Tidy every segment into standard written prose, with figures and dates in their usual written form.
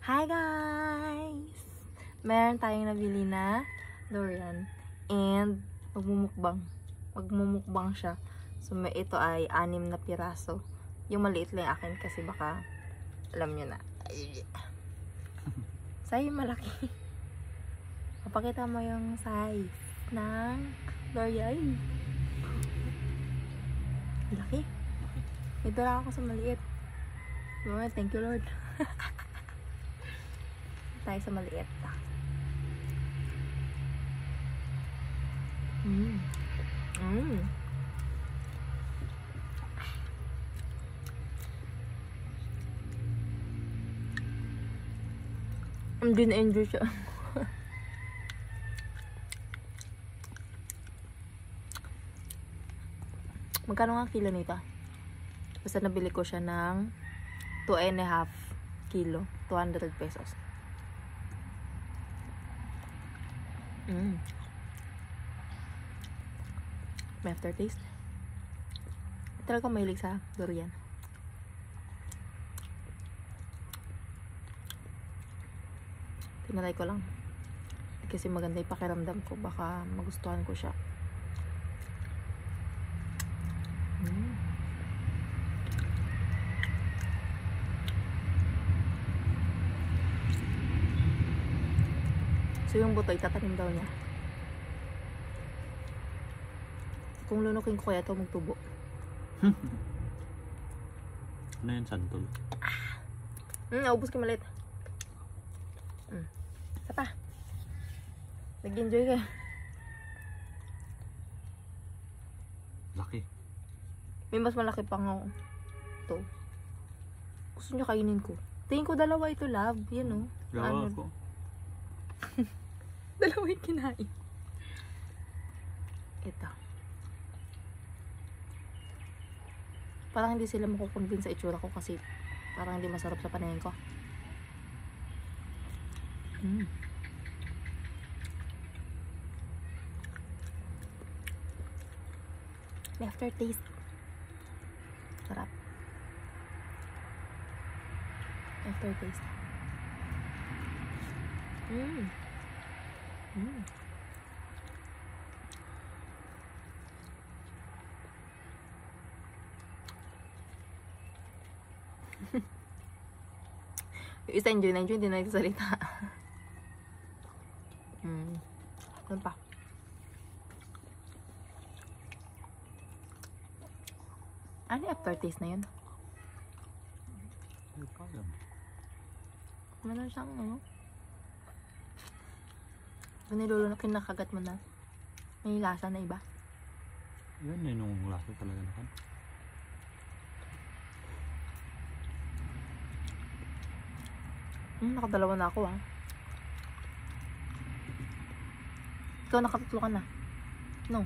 Hi guys! Meron tayong nabili na durian and magmumukbang siya. So ito ay 6 na piraso. Yung maliit lang akin kasi baka alam nyo na. Sa'yo malaki. Papakita mo yung size ng durian. Laki. Ito lang ako sa maliit. Thank you Lord. Tayo sa maliit. Hindi na-enjoy siya. Magkano nga kilo nito? Basta nabili ko siya ng 2.5 kilo. 200 pesos. May aftertaste. Talaga mahilig sa durian. Tinatry ko lang. Kasi maganda yung pakiramdam ko. Baka magustuhan ko siya. So yung buto itatanim daw niya. Kung lunukin ko kaya ito magtubo. Ano yun, santol? Naubos ko malit. Isa pa. Nag-enjoy ka. Laki. May mas malaki pang ako. Ito. Gusto niya kainin ko. Tingin ko dalawa ito, love. Yan o. Gawa ko. Dalawa yung kinain. Ito. Parang hindi sila makukonvince sa itsura ko kasi parang hindi masarap sa paningin ko. May aftertaste. Sarap. Aftertaste. Yung isa enjoy na enjoy, hindi na nagsasalita. Ano pa? Ano yung aftertaste na yun? Ano siyang ano? Kung nilulunok yung nakagat mo na, may lasa na iba. Yan yun yung lasa talaga naman. Nakadalawa na ako Ikaw nakatatlo ka na. No.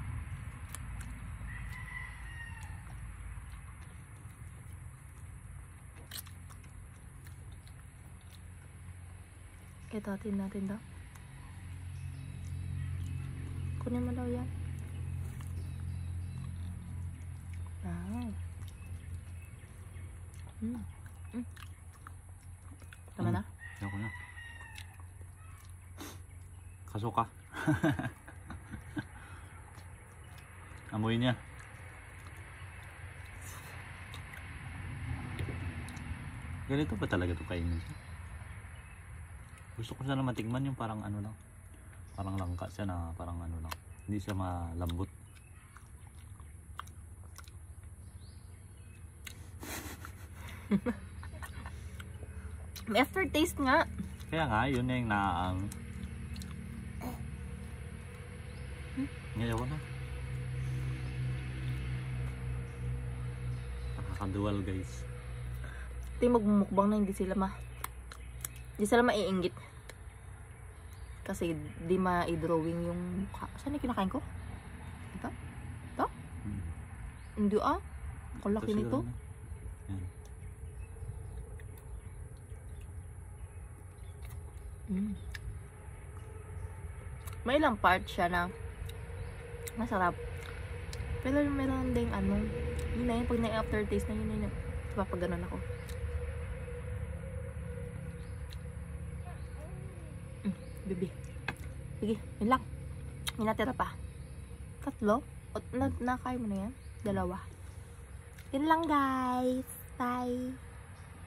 Kaya tatin natin daw. Kunin mo daw yan. Tama na? Ako na. Kasuka. Amoy niya. Ganito ba talaga ito kainin siya? Gusto ko sana matikman yung parang ano lang. Parang langka siya na parang ano lang. Hindi siya malambot. May aftertaste nga. Kaya nga, yun na yung naang. Ngayon ko na. Nakakadual guys. Ito yung magmumukbang na hindi sila maiinggit. Kasi di ma-drawing yung mukha. Saan yung kinakain ko? Ito? Ito? Hindi Ang laki nito. May ilang part siya na masarap. Pero meron ding yun na yun, pag na-aftertaste na yun, diba pag ganun ako. Bibi. Sige, yun lang. May natira pa. 3? O, nakaya mo na yan? 2. Yun lang guys. Bye.